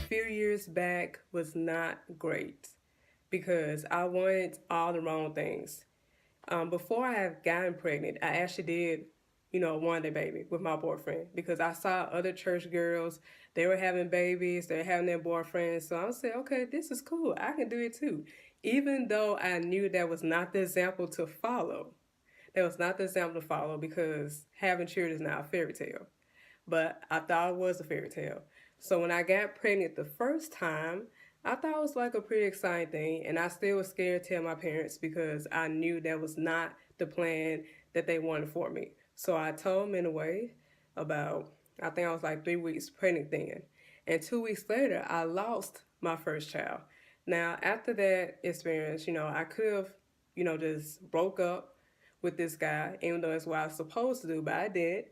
few years back was not great because I wanted all the wrong things. Before I have gotten pregnant, I actually did, want a baby with my boyfriend because I saw other church girls. They were having babies, they were having their boyfriends. So I said, okay, this is cool. I can do it too. Even though I knew that was not the example to follow. That was not the example to follow because having children is not a fairy tale. But I thought it was a fairy tale. So when I got pregnant the first time, I thought it was like a pretty exciting thing, and I still was scared to tell my parents because I knew that was not the plan that they wanted for me. So I told them in a way about, I think I was like 3 weeks pregnant then. And 2 weeks later, I lost my first child. Now, after that experience, I could have, just broke up with this guy, even though it's what I was supposed to do, but I did,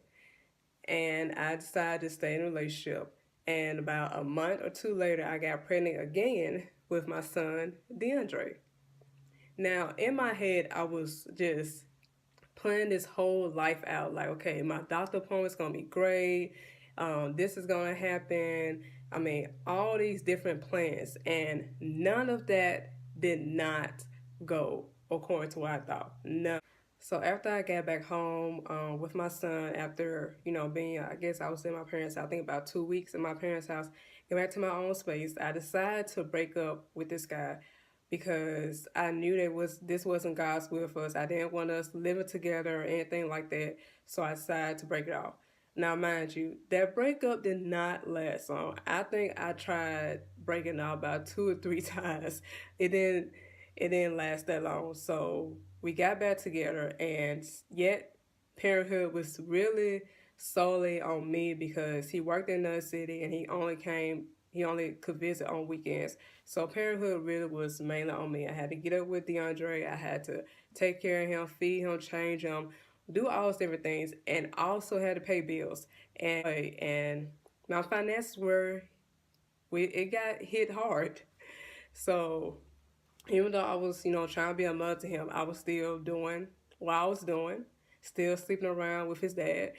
and I decided to stay in a relationship. And about a month or two later, I got pregnant again with my son, DeAndre. Now, in my head, I was just planning this whole life out like, okay, my doctor appointment's gonna be great. This is gonna happen. I mean, all these different plans, and none of that did not go according to what I thought. None. So after I got back home with my son, after being, I guess I was in my parents' house, I think about 2 weeks in my parents' house, get back to my own space, I decided to break up with this guy because I knew this wasn't God's will for us. I didn't want us living together or anything like that. So I decided to break it off. Now, mind you, that breakup did not last long. I think I tried breaking up about 2 or 3 times. It didn't. It didn't last that long. So we got back together, and yet parenthood was really solely on me because he worked in another city and he only could visit on weekends. So parenthood really was mainly on me. I had to get up with DeAndre. I had to take care of him, feed him, change him, do all those different things, and also had to pay bills. And my finances were, it got hit hard. So even though I was, trying to be a mother to him, I was still doing what I was doing, still sleeping around with his dad,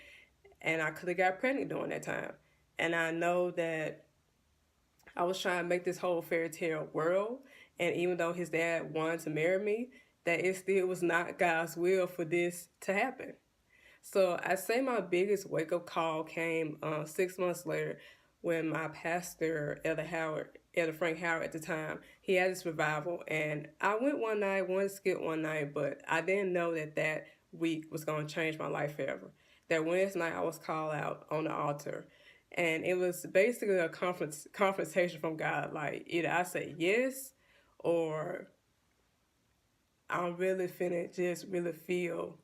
and I could have got pregnant during that time. And I know that I was trying to make this whole fairy tale world, and even though his dad wanted to marry me, that it still was not God's will for this to happen. So I say my biggest wake up call came 6 months later when my pastor, Elder Frank Howard at the time, he had this revival. And I went one night, wanted to skip one night, but I didn't know that that week was going to change my life forever. That Wednesday night I was called out on the altar. And it was basically a confrontation from God. Like either I say yes or I'm really finna just really feel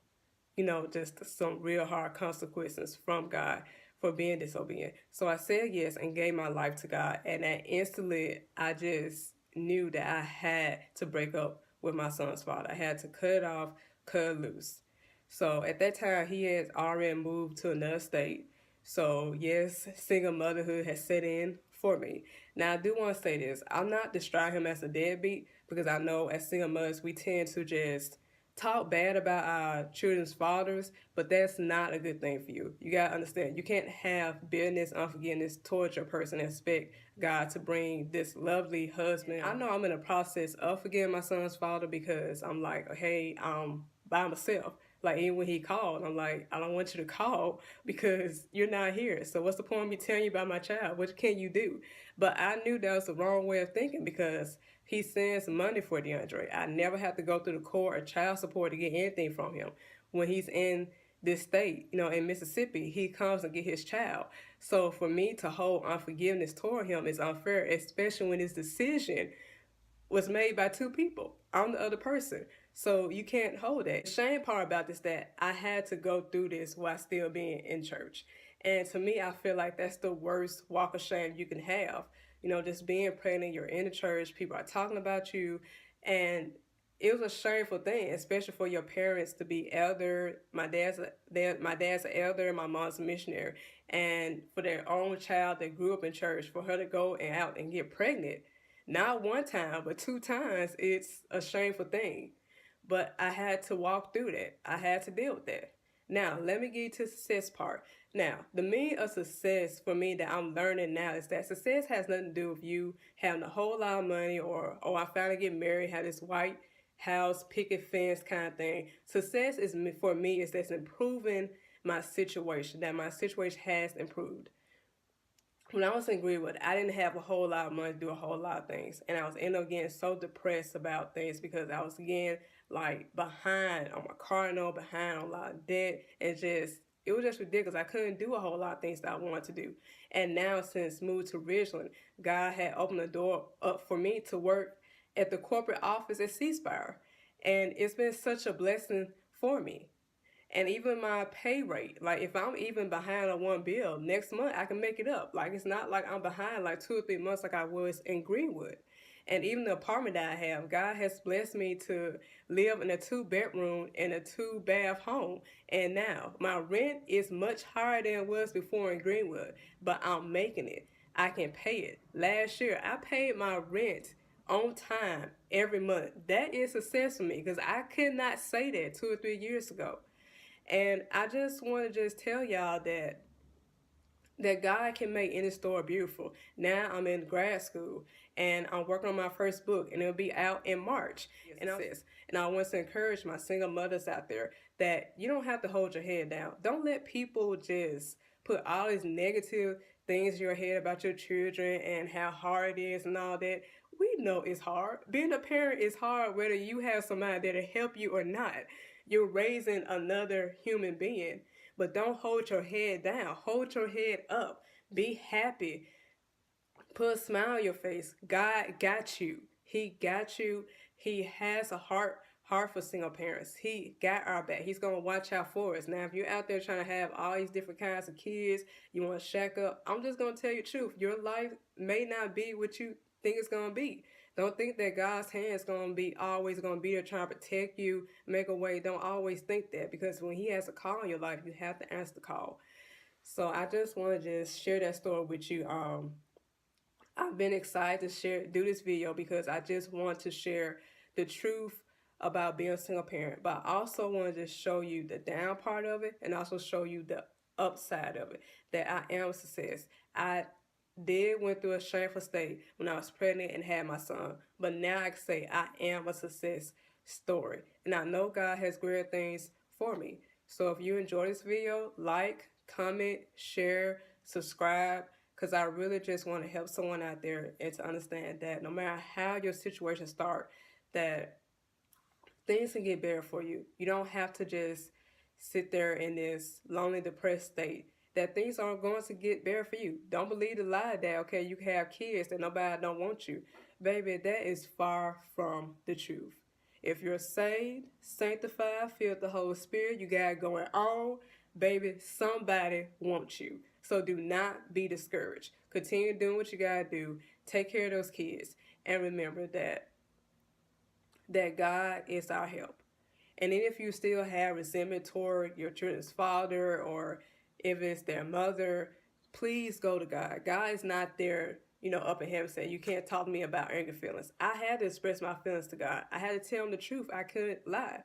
just some real hard consequences from God for being disobedient. So I said yes and gave my life to God. And that instantly, I just knew that I had to break up with my son's father. I had to cut it off, cut it loose. So at that time, he had already moved to another state. So yes, single motherhood has set in for me. Now I do want to say this: I'm not describing him as a deadbeat because I know as single mothers we tend to just talk bad about our children's fathers, but that's not a good thing for you. You gotta understand, you can't have bitterness, unforgiveness towards your person and expect God to bring this lovely husband. I know I'm in a process of forgiving my son's father because I'm like, hey, I'm by myself. Like even when he called, I'm like, I don't want you to call because you're not here. So what's the point of me telling you about my child? What can you do? But I knew that was the wrong way of thinking because he sends money for DeAndre. I never have to go through the court or child support to get anything from him. When he's in this state, in Mississippi, he comes and get his child. So for me to hold unforgiveness toward him is unfair, especially when his decision was made by two people. I'm the other person. So you can't hold that. The shame part about this is that I had to go through this while still being in church. And to me, I feel like that's the worst walk of shame you can have. Just being pregnant, you're in the church, people are talking about you, and it was a shameful thing, especially for your parents to be elder. My dad's an elder, my mom's a missionary, and for their own child that grew up in church, for her to go and out and get pregnant, not one time but 2 times, it's a shameful thing. But I had to walk through that. I had to deal with that. Now, let me get you to the success part. Now, the meaning of success for me that I'm learning now is that success has nothing to do with you having a whole lot of money or, oh, I finally get married, have this white house, picket fence kind of thing. Success is for me is that's improving my situation, that my situation has improved. When I was in Greenwood, I didn't have a whole lot of money to do a whole lot of things. And I was ended up getting so depressed about things because I was getting like behind on my car note, behind on a lot of debt. And just, it was just ridiculous. I couldn't do a whole lot of things that I wanted to do. And now since moved to Ridgeland, God had opened the door up for me to work at the corporate office at C-Spire. And it's been such a blessing for me. And even my pay rate, like if I'm even behind on one bill, next month I can make it up. Like it's not like I'm behind like 2 or 3 months like I was in Greenwood. And even the apartment that I have, God has blessed me to live in a 2 bedroom and a 2 bath home. And now my rent is much higher than it was before in Greenwood, but I'm making it. I can pay it. Last year I paid my rent on time every month. That is success for me because I could not say that 2 or 3 years ago. And I just want to just tell y'all that God can make any story beautiful. Now I'm in grad school and I'm working on my first book and it'll be out in March. And I want to encourage my single mothers out there that you don't have to hold your head down. Don't let people just put all these negative things in your head about your children and how hard it is and all that. We know it's hard. Being a parent is hard whether you have somebody there to help you or not. You're raising another human being. But don't hold your head down. Hold your head up. Be happy. Put a smile on your face. God got you. He got you. He has a heart for single parents. He got our back. He's going to watch out for us. Now, if you're out there trying to have all these different kinds of kids, you want to shack up, I'm just going to tell you the truth. Your life may not be what you think it's going to be. Don't think that God's hand is going to be always going to be there trying to protect you, make a way. Don't always think that because when he has a call in your life, you have to answer the call. So I just want to just share that story with you. I've been excited to do this video because I just want to share the truth about being a single parent, but I also want to just show you the down part of it and also show you the upside of it, that I am a success. I went through a shameful state when I was pregnant and had my son, but now I can say I am a success story, and I know God has great things for me. So if you enjoy this video, like, comment, share, subscribe, because I really just want to help someone out there and to understand that no matter how your situation start, that things can get better for you. You don't have to just sit there in this lonely, depressed state. That things aren't going to get better for you. Don't believe the lie that, okay, you can have kids that nobody don't want you. Baby, that is far from the truth. If you're saved, sanctified, filled with the Holy Spirit, you got it going on, baby, somebody wants you. So do not be discouraged. Continue doing what you got to do. Take care of those kids. And remember that God is our help. And then if you still have resentment toward your children's father or if it's their mother, please go to God. God is not there, up in heaven saying, you can't talk to me about anger feelings. I had to express my feelings to God. I had to tell him the truth. I couldn't lie.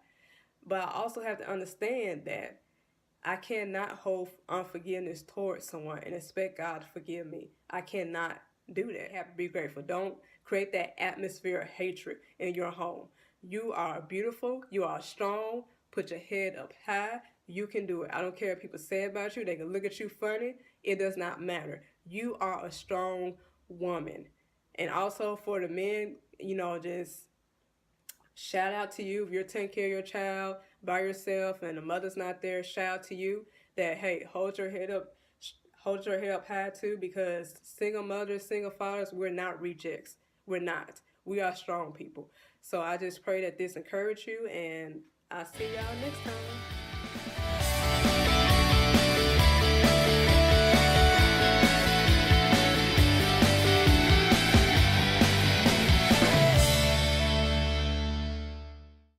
But I also have to understand that I cannot hold unforgiveness towards someone and expect God to forgive me. I cannot do that. You have to be grateful. Don't create that atmosphere of hatred in your home. You are beautiful. You are strong. Put your head up high. You can do it. I don't care what people say about you. They can look at you funny. It does not matter. You are a strong woman. And also for the men, just shout out to you if you're taking care of your child by yourself and the mother's not there. Shout out to you that, hey, hold your head up high too, because single mothers, single fathers, we're not rejects. We're not. We are strong people. So I just pray that this encourage you, and I'll see y'all next time.